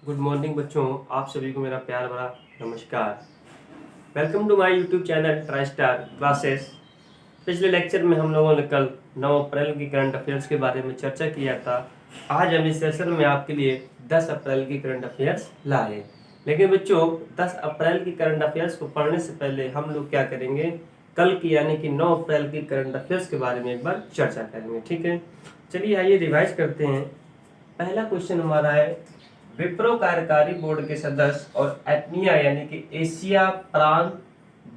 Good morning बच्चों, आप सभी को मेरा प्यार भरा नमस्कार। Welcome to my YouTube channel tri star classes. पिछले लेक्चर में हम लोगों ने कल 9 अप्रैल की करंट अफेयर्स के बारे में चर्चा किया था। आज हम इस सेशन में आपके लिए 10 अप्रैल की करंट अफेयर्स लाए। लेकिन बच्चों, 10 अप्रैल की करंट अफेयर्स को पढ़ने से पहले हम लोग क्या करेंगे, कल की यानी कि 9 अप्रैल की करंट अफेयर्स के बारे में एक बार चर्चा करेंगे। ठीक है, चलिए आइए रिवाइज करते हैं। पहला क्वेश्चन हमारा है, विप्रो कार्यकारी बोर्ड के सदस्य और एटनिया यानी कि एशिया प्रांत,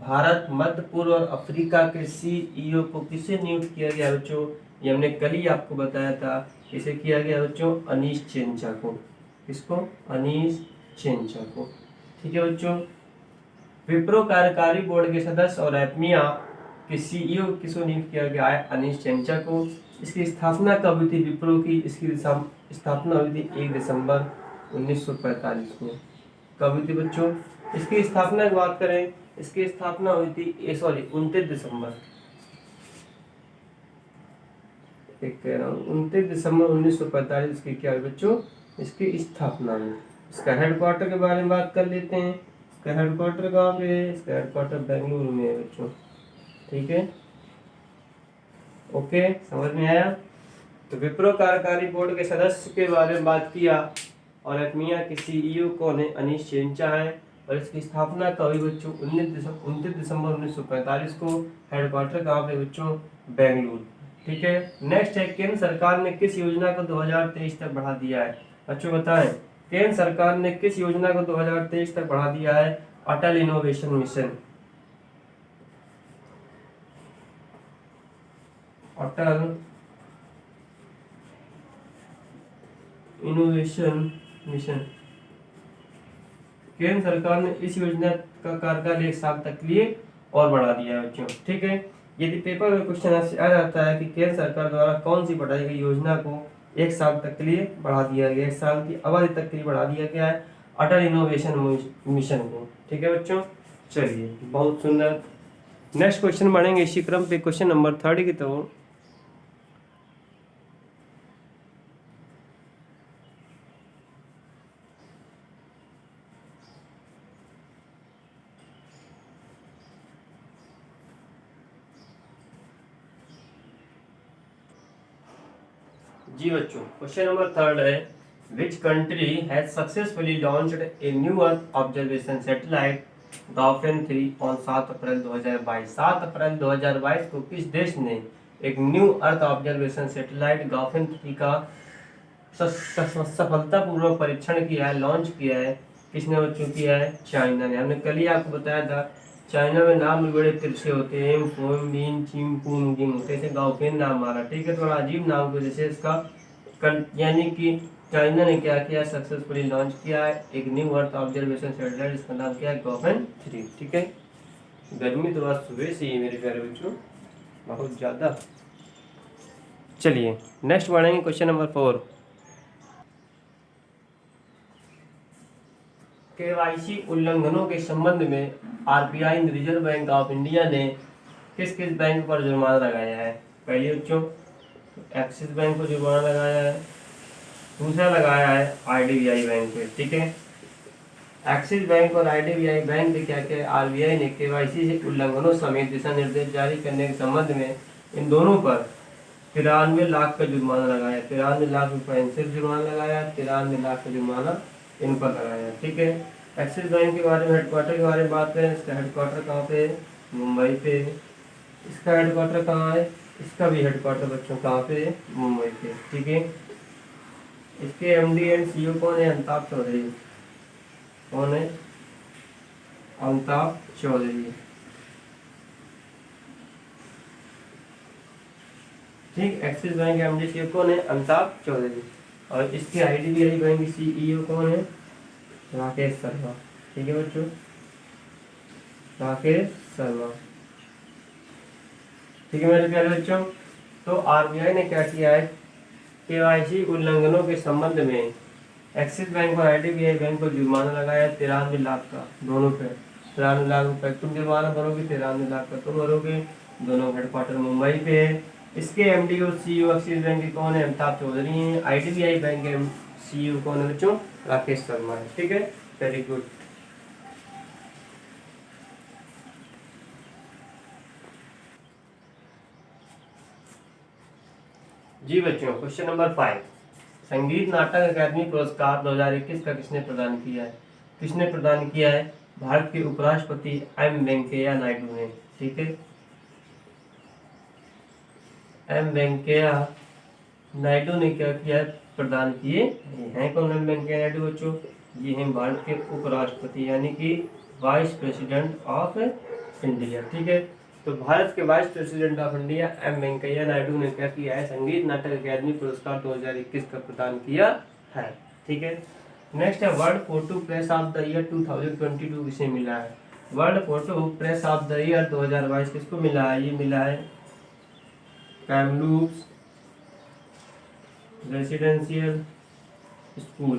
भारत, मध्य पूर्व और अफ्रीका के सीईओ को किसे नियुक्त किया गया बच्चों? ये हमने कल ही आपको बताया था। किसे किया गया बच्चों? अनीश चेंचा को। किसको? अनीश चेंचा को। ठीक है बच्चों, विप्रो कार्यकारी बोर्ड के सदस्य और एटनिया के सीईओ किसको नियुक्त किया गया है? अनीश चेंचा को। इसकी स्थापना कब हुई थी विप्रो की? इसकी स्थापना हुई थी 1 दिसंबर 1945 में। कब हुई थी बच्चों? इसकी स्थापना की बात करें, इसकी स्थापना हुई थी 29 दिसंबर, कह रहा हूँ 29 दिसंबर 1945 इसकी क्या हुई बच्चों? इसकी स्थापना हुई। इसका हेडक्वार्टर के बारे में बात कर लेते हैं। इसका हेडक्वार्टर कहाँ पे है? इसका हेडक्वार्टर बेंगलुरु में है बच्चों। ठीक है, ओके, समझ में आया? तो विप्रो कार्यकारी बोर्ड के सदस्य के बारे में बात किया और एटमिया के सीईओ कौन है? अनीश चेंचा है। और इसकी स्थापना कब हुई बच्चों? 29 दिसंबर 1945 को। हेडक्वार्टर कहाँ पे बच्चों? बेंगलुरु। ठीक है, नेक्स्ट है, केंद्र सरकार ने किस योजना को 2023 तक बढ़ा दिया है? बच्चों बताएं, केंद्र सरकार ने किस योजना को 2023 तक बढ़ा दिया है? अटल इनोवेशन मिशन। अटल इनोवेशन मिशन। केंद्र सरकार ने इस योजना का कार्यकाल 1 साल तक के लिए और बढ़ा दिया है बच्चों। ठीक है, यदि पेपर में क्वेश्चन आ जाता है कि केंद्र सरकार द्वारा कौन सी बढ़ाई गई योजना को 1 साल तक के लिए बढ़ा दिया गया, 1 साल की अवधि तक के लिए बढ़ा दिया गया है? अटल इनोवेशन मिशन को। ठीक है बच्चों, चलिए बहुत सुंदर। नेक्स्ट क्वेश्चन बढ़ेंगे इसी क्रम पे, क्वेश्चन नंबर 3 की तरफ। जी बच्चों, क्वेश्चन नंबर 3 है, which country has successfully launched a new earth observation satellite Gaofen 3 on 7 April 2022? 7 April 2022 को किस देश ने एक new earth observation satellite Gaofen 3 का सफलतापूर्वक परीक्षण किया है, लॉन्च किया है? किसने बच्चों किया है? चाइना ने। हमने कल ही आपको बताया था, चाइना में नाम भी बड़े तिरछे होते हैं, फोम बीन चिम पुम जिम होते हैं, गाउफेन नाम हमारा। ठीक है, थोड़ा अजीब नाम की वजह से इसका यानी कि चाइना ने क्या किया? सक्सेसफुली लॉन्च किया है एक न्यू अर्थ ऑब्जर्वेशन सैटेलाइट, इसका नाम क्या है? गाउफेन 3। ठीक है, गर्मी तो आज सुबह से ही मेरे प्यारे बच्चों, बहुत ज्यादा। चलिए नेक्स्ट बढ़ेंगे, क्वेश्चन नंबर 4। केवाईसी उल्लंघनों के संबंध में RBI reserve bank of India ने किस किस बैंक पर जुर्माना लगाया है? पहले बच्चों एक्सिस बैंक को जुर्माना लगाया है, दूसरा लगाया है आईडीबीआई बैंक पे। ठीक है, एक्सिस बैंक और आईडीबीआई बैंक पे क्या क्या आरबीआई ने केवाईसी से उल्लंघनों समेत दिशा निर्देश जारी करने के संबंध में इन दोनों पर 93 लाख का जुर्माना लगाया। 93 लाख रुपए इनसे जुर्माना लगाया, 93 लाख का जुर्माना इन पर लगाया। ठीक है, एक्सिस बैंक के बारे में, हेडक्वार्टर के बारे में बात करें, इसका हेडक्वार्टर कहाँ पे? मुंबई पे। इसका हेडक्वार्टर कहाँ है? इसका भी हेडक्वार्टर बच्चों कहाँ पे? मुंबई पे। ठीक है, इसके एमडी एंड सीईओ कौन है? अमिताभ चौधरी। कौन है? अमिताभ चौधरी। ठीक, एक्सिस बैंक के एमडी सीईओ कौन है? अमिताभ चौधरी। और इसके आईडीबीआई बैंक के सीईओ कौन है? राकेश शर्मा। ठीक है बच्चों, राकेश शर्मा। ठीक है मेरे प्यारे बच्चों, तो आरबीआई ने क्या किया है? केवाईसी उल्लंघनों के संबंध में एक्सिस बैंक और आईडीबीआई बैंक को जुर्माना लगाया 93 लाख का, दोनों पे 93 लाख रुपए तुम जुर्माना भरोगे, 93 लाख का तुम भरोगे। दोनों हेडक्वार्टर मुंबई पे है। इसके एमडी और सीईओ एक्सिस बैंक के कौन है? अमिताभ चौधरी हैं। आईडीबीआई बैंक के CEO कौन है बच्चों? राकेश शर्मा है। ठीक है, वेरी गुड। जी बच्चों, क्वेश्चन नंबर 5, संगीत नाटक अकादमी पुरस्कार 2021 का किसने प्रदान किया है? किसने प्रदान किया है? भारत के उपराष्ट्रपति एम वेंकैया नायडू ने। ठीक है, एम वेंकैया नायडू ने क्या किया है? प्रदान किए हैं। कौन एम वेंकैया नायडू बच्चों? ये हैं भारत के उपराष्ट्रपति यानी कि वाइस प्रेसिडेंट ऑफ इंडिया। ठीक है, तो भारत के vice president of India M Venkaiah Naidu ने क्या किया है? संगीत नाटक अकादमी पुरस्कार 2021 का प्रदान किया है। ठीक है, नेक्स्ट है world photo press of the year 2022 किसे मिला है? World photo press of the year 2022 किसको मिला है? ये मिला है कैमलूप्स रेसिडेंशियल स्कूल।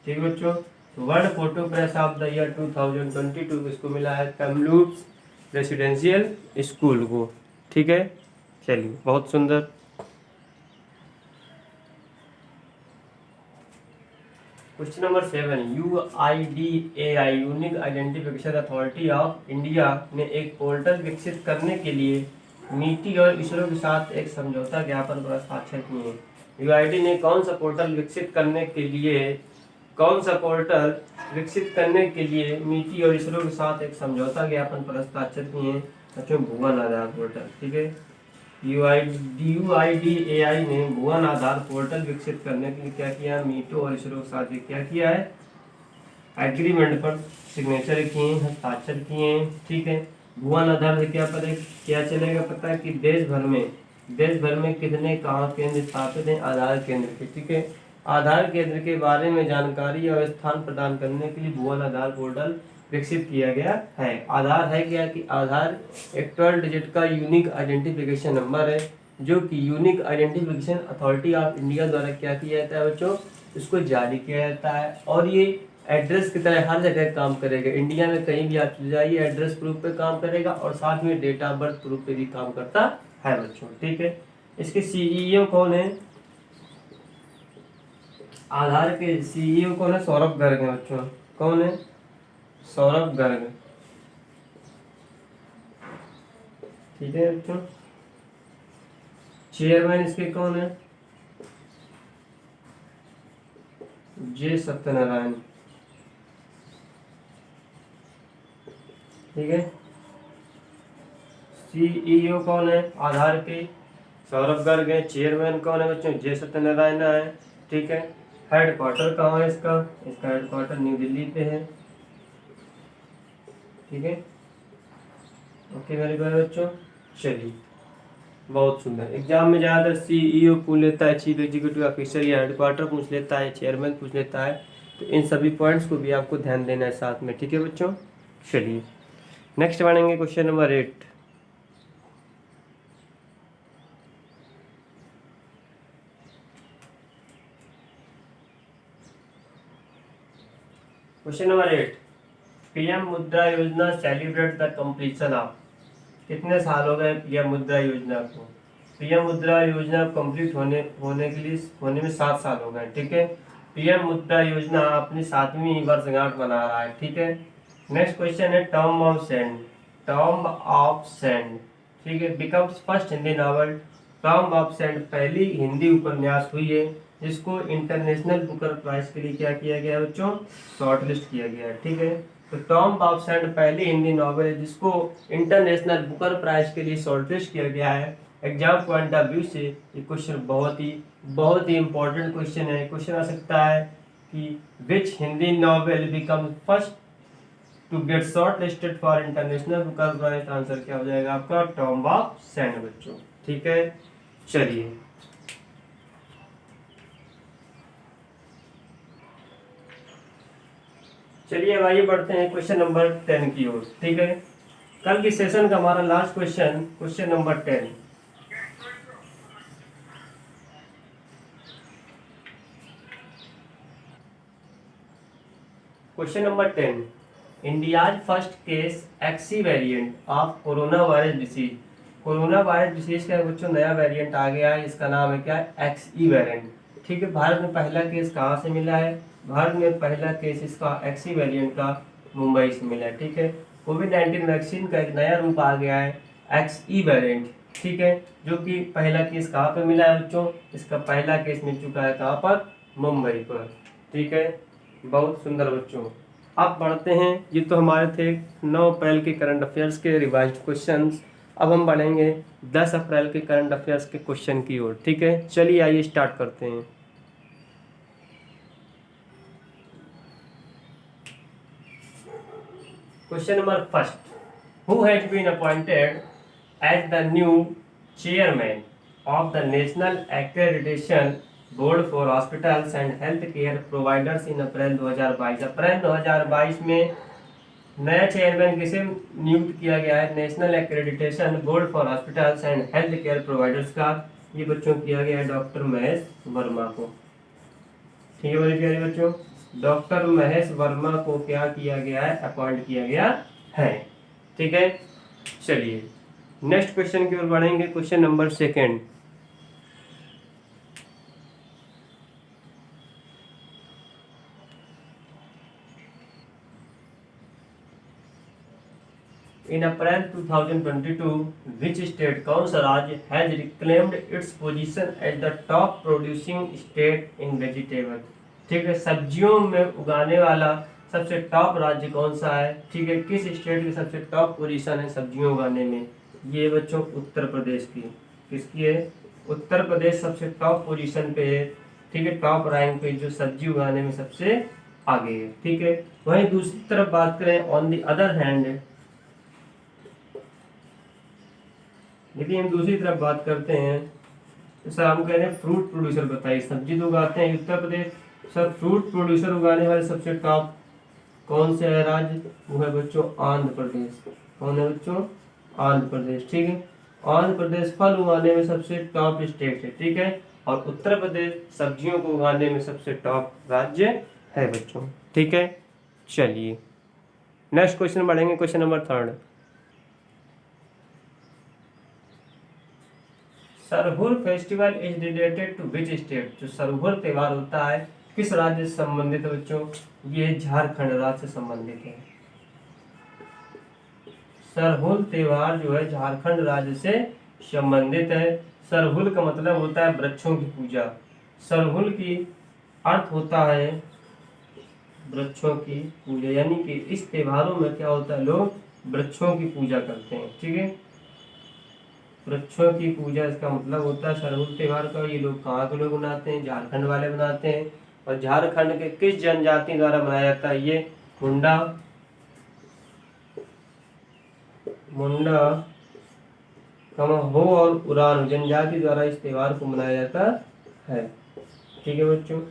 ठीक है बच्चों, world photo press of the year 2022 किसको मिला है? कैमलूप्स रेसिडेंशियल स्कूल को। ठीक है, चलिए बहुत सुंदर। Question number 7, UIDAI unique identification authority of India ने एक पोर्टल विकसित करने के लिए नीति और इसरो के साथ एक समझौता ज्ञापन पर हस्ताक्षर किए हैं। यूआईडी ने कौन सा पोर्टल विकसित करने के लिए नीति और इसरो के साथ एक समझौता ज्ञापन पर हस्ताक्षर किए हैं? बच्चों, भुवन आधार पोर्टल। ठीक है, UIDAI ने भुवन आधार पोर्टल विकसित करने के लिए क्या किया? मीटो और इसरो के साथ क्या किया है? एग्रीमेंट पर सिग्नेचर किए, हस्ताक्षर किए हैं। ठीक है, भुवन आधार से क्या चलेगा पता है कि देश भर में कितने कहाँ केंद्र स्थापित हैं? आधार केंद्र के। ठीक है, आधार केंद्र के बारे में जानकारी और स्थान प्रदान करने के लिए भुवन आधार पोर्टल विकसित किया गया है। आधार है क्या? कि आधार एक 12 डिजिट का यूनिक आइडेंटिफिकेशन नंबर है, जो कि unique identification authority of India द्वारा क्या किया जाता है बच्चों? इसको जारी किया जाता है, और ये एड्रेस की तरह हर जगह काम करेगा। इंडिया में कहीं भी आप चले जाइए, एड्रेस प्रूफ पे काम करेगा और साथ में डेट ऑफ बर्थ प्रूफ पे भी काम करता है बच्चों। ठीक है, इसके CEO कौन है? आधार के CEO कौन है? सौरभ गर्ग है बच्चों। कौन है? सौरभ गर्ग। ठीक है बच्चों, चेयरमैन इसके कौन है? जे सत्यनारायण। ठीक है, CEO कौन है आधार के? सौरभ गर्ग है। चेयरमैन कौन है बच्चों? जे सत्यनारायण है। ठीक है, हेडक्वार्टर कहाँ है इसका? इसका हेडक्वार्टर न्यू दिल्ली पे है। ठीक है, ओके मेरे प्यारे बच्चों, चलिए बहुत सुंदर। एग्जाम में ज़्यादातर CEO पूछ लेता है, चीफ एग्जीक्यूटिव ऑफिसर, या हेडक्वार्टर पूछ लेता है, चेयरमैन पूछ लेता है। तो इन सभी पॉइंट्स को भी आपको ध्यान देना है साथ में। ठीक है बच्चों, चलिए नेक्स्ट बढ़ेंगे question number 8। Question number 8, PM मुद्रा योजना सेलिब्रेट द कंप्लीशन ऑफ। कितने साल हो गए PM मुद्रा योजना को? PM मुद्रा योजना कंप्लीट होने में 7 साल हो गए। ठीक है, PM मुद्रा योजना अपनी 7वीं वर्षगांठ मना रहा है। ठीक है, नेक्स्ट क्वेश्चन है टॉम ऑफ सेंड। ठीक है, becomes first Hindi novel. Tom of sand पहली हिंदी उपन्यास हुई है जिसको इंटरनेशनल बुकर प्राइज के लिए क्या किया गया है बच्चों? शॉर्टलिस्ट किया गया है। ठीक है, तो टॉम ऑफ सेंड पहली हिंदी नॉवल है जिसको इंटरनेशनल बुकर प्राइज के लिए शॉर्टलिस्ट किया गया है। एग्जाम पॉइंट ऑफ व्यू से ये क्वेश्चन बहुत ही इंपॉर्टेंट क्वेश्चन है। क्वेश्चन आ सकता है कि which Hindi novel become first to get short listed for international booker prize? Answer क्या हो जाएगा आपका? टॉम ऑफ सेंड बच्चों। ठीक है, चलिए अब आइए बढ़ते हैं क्वेश्चन नंबर 10 की ओर। ठीक है, कल की सेशन का हमारा last question number 10। Question number 10, India's first case XE variant of corona virus disease. Corona virus disease का बच्चों नया वेरिएंट आ गया है, इसका नाम है क्या, एक्सई वेरिएंट। ठीक है, भारत में पहला केस कहाँ से मिला है, भारत में पहला केस इसका एक्सई वेरिएंट का मुंबई से मिला है। ठीक है, कोविड-19 वैक्सीन का एक नया रूप आ गया है, एक्सई वेरिएंट। ठीक है, जो कि पहला केस कहाँ पे मिला है बच्चों, इसका पहला केस मिल चुका है कहाँ पर, मुंबई पर। ठीक है, बहुत सुंदर बच्चों। अब बढ़ते हैं, ये तो हमारे थे 9 अप्रैल के करंट अफेयर्स के रिवाइज्ड क्वेश्चंस। अब हम बढ़ेंगे 10 अप्रैल के करंट अफेयर्स के क्वेश्चन की ओर। ठीक है, चलिए आइए स्टार्ट करते हैं। Question number first, who has been appointed as the new chairman of the national accreditation board for hospitals and health care providers in April 2022। April 2022 में नया चेयरमैन किसे नियुक्त किया गया है, national accreditation board for hospitals and health care providers का ये बच्चों किया गया है डॉक्टर महेश वर्मा को। ठीक है मेरे प्यारे बच्चों, डॉक्टर महेश वर्मा को क्या किया गया है, अपॉइंट किया गया है। ठीक है, चलिए नेक्स्ट क्वेश्चन की ओर बढ़ेंगे। Question number second, in April 2022 which state, कौन सा राज्य has reclaimed its position as the top producing state in vegetable. ठीक है, सब्जियों में उगाने वाला सबसे टॉप राज्य कौन सा है। ठीक है, किस स्टेट की सबसे टॉप पोजीशन है सब्जियों उगाने में, ये बच्चों उत्तर प्रदेश की। किसकी है, उत्तर प्रदेश सबसे टॉप पोजीशन पे है। ठीक है, टॉप रैंक पे जो सब्जी उगाने में सबसे आगे है। ठीक है, वहीं दूसरी तरफ बात करें, ऑन द अदर हैंड, देखिए हम दूसरी तरफ बात करते हैं, सर हम कह रहे हैं फ्रूट प्रोड्यूसर बताइए, सब्जी तो उगाते हैं Uttar Pradesh, sir fruit producer उगाने वाले सबसे टॉप कौन से है राज्य, वो है बच्चों आंध्र प्रदेश। कौन है बच्चों, आंध्र प्रदेश। ठीक है, आंध्र प्रदेश फल उगाने में सबसे टॉप स्टेट है। ठीक है, और उत्तर प्रदेश सब्जियों को उगाने में सबसे टॉप राज्य है बच्चों। ठीक है, चलिए नेक्स्ट क्वेश्चन बढ़ेंगे। Question number third, Sarhul festival is related to which state. जो सरहुल त्यौहार होता है किस राज्य से संबंधित है बच्चों, ये झारखंड राज्य से संबंधित है। सरहुल त्यौहार जो है झारखंड राज्य से संबंधित है। सरहुल का मतलब होता है वृक्षों की पूजा। सरहुल की अर्थ होता है वृक्षों की पूजा, यानी कि इस त्योहारों में क्या होता है, लोग वृक्षों की पूजा करते हैं। ठीक है, वृक्षों की पूजा इसका मतलब होता है सरहुल त्योहार का। ये लोग कहाँ के लोग मनाते हैं, झारखंड वाले मनाते हैं। और झारखंड के किस जनजाति द्वारा मनाया जाता है, ये मुंडा, हो और उरान जनजाति द्वारा इस त्योहार को मनाया जाता है। ठीक है बच्चों,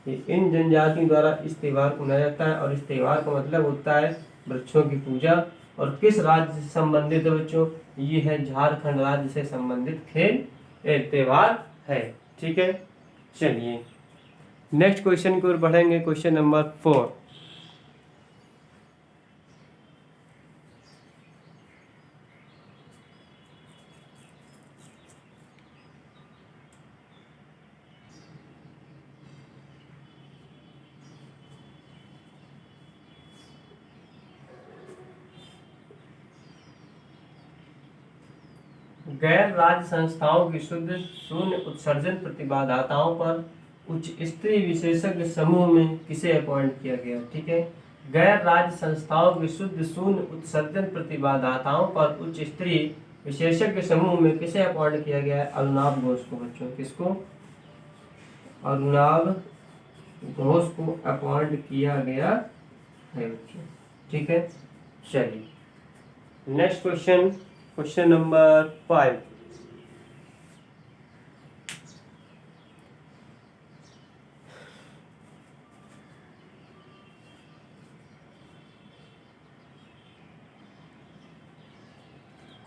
इन जनजातियों द्वारा इस त्योहार को मनाया जाता है और इस त्योहार का मतलब होता है वृक्षों की पूजा। और किस राज्य से संबंधित है बच्चों, ये है झारखंड राज्य से संबंधित त्योहार है। ठीक है, चलिए नेक्स्ट क्वेश्चन की ओर बढ़ेंगे। क्वेश्चन नंबर 4, गैर राज्य संस्थाओं की शुद्ध शून्य उत्सर्जन प्रतिबाधाताओं पर उच्च स्तरीय विशेषज्ञ समूह में किसे अपॉइंट किया गया। ठीक है, गैर राज्य संस्थाओं की शुद्ध शून्य उत्सर्जन प्रतिबाधाताओं पर उच्च स्तरीय विशेषज्ञ समूह में किसे अपॉइंट किया गया है, अरुणाभ घोष को बच्चों। किसको, अरुणाभ घोष को अपॉइंट किया गया है बच्चों। ठीक है, चलिए next question, question number 5,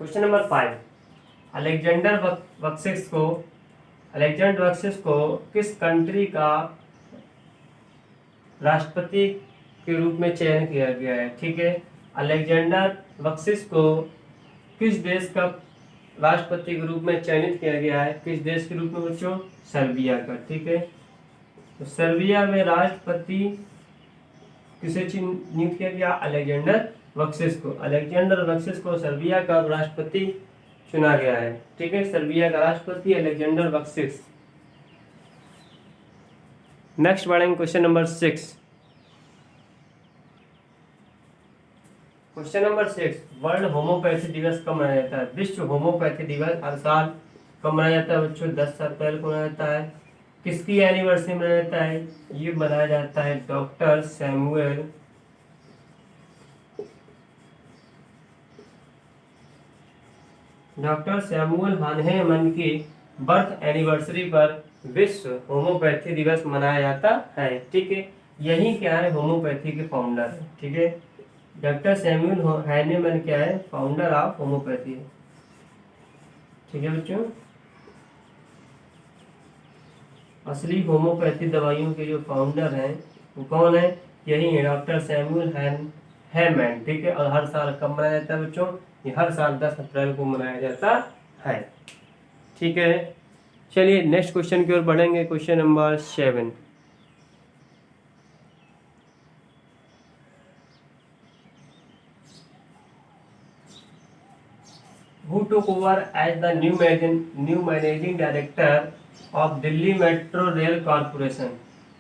question number 5, Alexander बक्सिस को किस कंट्री का राष्ट्रपति के रूप में चयन किया गया है। ठीक है, अलेक्जेंडर बख्शिश को किस देश का राष्ट्रपति के रूप में चयनित किया गया है? किस देश के रूप में बच्चों? सर्बिया का। ठीक है, तो सर्बिया में राष्ट्रपति किसे नियुक्त किया गया? अलेक्जेंडर बख्शिश को। अलेक्जेंडर बख्शिश को सर्बिया का राष्ट्रपति चुना गया है। ठीक है, सर्बिया का राष्ट्रपति अलेक्जेंडर बख्शिश। नेक्स्ट बढ़ेंगे question number 6। Question number 6, world homeopathy दिवस कब मनाया जाता है? विश्व होम्योपैथी दिवस हर साल कब मनाया जाता है बच्चों? 10 अप्रैल को मनाया जाता है। किसकी एनिवर्सरी मनाया जाता है? ये मनाया जाता है डॉक्टर सैमुअल हानहेमन की बर्थ एनिवर्सरी पर विश्व होम्योपैथी दिवस मनाया जाता है। ठीक है, यही क्या है? होम्योपैथी के फाउंडर है। ठीक है, डॉक्टर सैमुअल हानहेमन क्या है? Founder of homeopathy. ठीक है बच्चों, असली होम्योपैथी दवाइयों के जो फाउंडर हैं वो कौन है? यही है, डॉक्टर सैमुअल हानहेमन। ठीक है, और हर साल कब मनाया जाता है बच्चों? ये हर साल 10 अप्रैल को मनाया जाता है। ठीक है, चलिए नेक्स्ट क्वेश्चन की ओर बढ़ेंगे। Question number 7, who took over as the new managing director of Delhi metro rail corporation,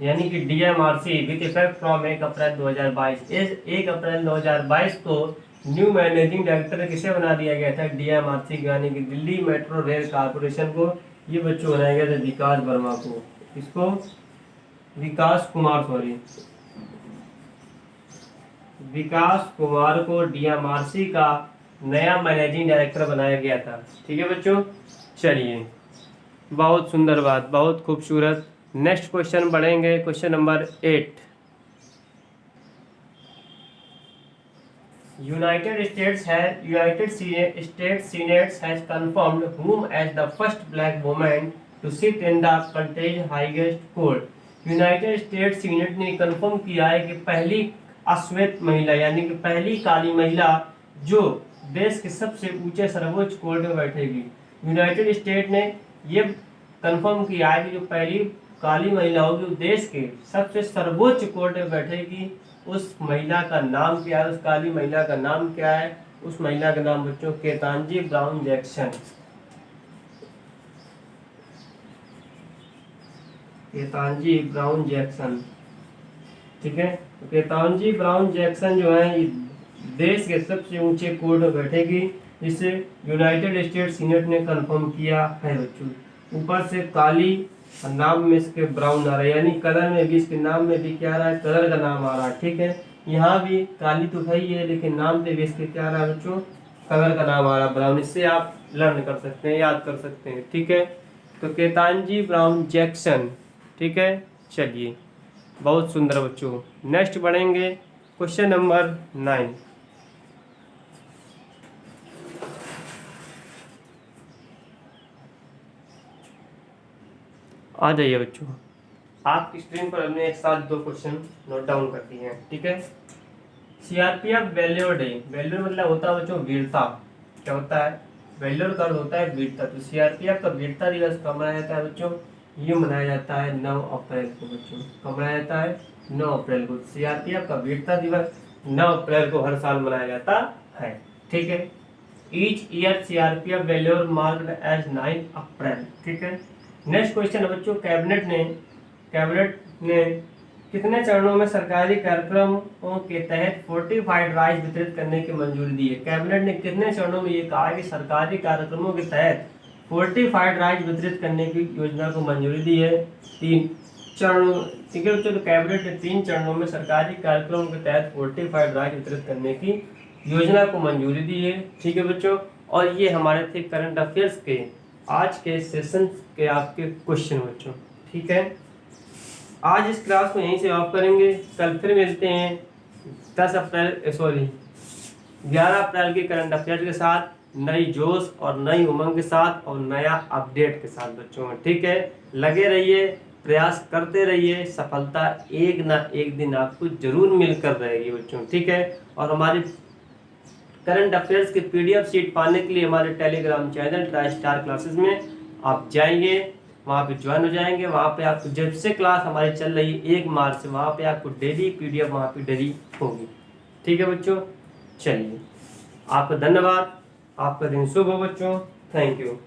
यानी कि DMRC विद इफेक्ट फ्रॉम 1 अप्रैल 2022। इस 1 अप्रैल 2022 को न्यू मैनेजिंग डायरेक्टर किसे बना दिया गया था? DMRC यानी कि दिल्ली मेट्रो रेल कॉर्पोरेशन को। ये बच्चों बनाया गया था विकास वर्मा को। इसको विकास कुमार को DMRC का नया मैनेजिंग डायरेक्टर बनाया गया था। ठीक है बच्चों, चलिए बहुत सुंदर बात, बहुत खूबसूरत। नेक्स्ट क्वेश्चन बढ़ेंगे। Question number 8, United states senate has confirmed whom as the first black woman to sit in the country's highest court। United states senate ने कंफर्म किया है कि पहली अश्वेत महिला यानी कि पहली काली महिला जो देश के सबसे ऊंचे सर्वोच्च कोर्ट में बैठेगी। यूनाइटेड स्टेट ने ये कंफर्म किया है कि जो पहली काली महिला होगी वो देश के सबसे सर्वोच्च कोर्ट में बैठेगी। उस महिला का नाम क्या है? उस काली महिला का नाम क्या है? उस महिला का नाम बच्चों Ketanji Brown Jackson. Ketanji Brown Jackson. ठीक है, तो केतांजी ब्राउन जैक्सन जो है देश के सबसे ऊंचे कोर्ट में बैठेगी, जिसे यूनाइटेड स्टेट्स सीनेट ने कंफर्म किया है बच्चों। ऊपर से काली और नाम में इसके ब्राउन आ रहा है, यानी कलर में भी इसके नाम में भी क्या आ रहा है? कलर का नाम आ रहा है। ठीक है, यहाँ भी काली तो है ही है, लेकिन नाम पे भी इसके क्या आ रहा है बच्चों? कलर का नाम आ रहा है ब्राउन। इससे आप लर्न कर सकते हैं, याद कर सकते हैं। ठीक है, तो केतांजी ब्राउन जैक्सन। ठीक है, चलिए बहुत सुंदर बच्चों। नेक्स्ट बढ़ेंगे क्वेश्चन नंबर 9। आ जाइए बच्चों, आपकी स्क्रीन पर हमने एक साथ 2 क्वेश्चन नोट डाउन कर दिए हैं। ठीक है, CRPF वैल्योर डे। वैल्योर मतलब होता है बच्चों वीरता। क्या होता है? वैल्योर का होता है वीरता। तो CRPF का वीरता दिवस कब मनाया जाता है बच्चों? ये मनाया जाता है 9 अप्रैल को बच्चों। कब मनाया जाता है? 9 अप्रैल को। CRPF का वीरता दिवस 9 अप्रैल को हर साल मनाया जाता है। ठीक है, each year CRPF valour marked as 9 April. ठीक है, नेक्स्ट क्वेश्चन है बच्चों, कैबिनेट ने कितने चरणों में सरकारी कार्यक्रमों के तहत फोर्टिफाइड राइस वितरित करने की मंजूरी दी है? कैबिनेट ने कितने चरणों में ये कहा है कि सरकारी कार्यक्रमों के तहत फोर्टिफाइड राइस वितरित करने की योजना को मंजूरी दी है? 3 चरणों। ठीक है बच्चों, तो कैबिनेट ने 3 चरणों में सरकारी कार्यक्रमों के तहत फोर्टिफाइड राइस वितरित करने की योजना को मंजूरी दी है। ठीक है बच्चों, और ये हमारे थे करंट अफेयर्स के आज के सेशन के आपके क्वेश्चन बच्चों। ठीक है, आज इस क्लास को यहीं से ऑफ करेंगे। कल फिर मिलते हैं 11 अप्रैल के करंट अफेयर्स के साथ, नई जोश और नई उमंग के साथ और नया अपडेट के साथ बच्चों। ठीक है, लगे रहिए, प्रयास करते रहिए, सफलता एक ना एक दिन आपको जरूर मिलकर रहेगी बच्चों, ठीक है। और हमारे करंट अफेयर्स की PDF शीट पाने के लिए हमारे Telegram channel tri star classes में आप जाएंगे, वहाँ पे ज्वाइन हो जाएंगे। वहाँ पे आपको जब से क्लास हमारी चल रही है 1 मार्च से, वहाँ पे आपको डेली PDF वहाँ पे डेली होगी, ठीक है बच्चों। चलिए, आपका धन्यवाद, आपका दिन शुभ हो बच्चों, थैंक यू।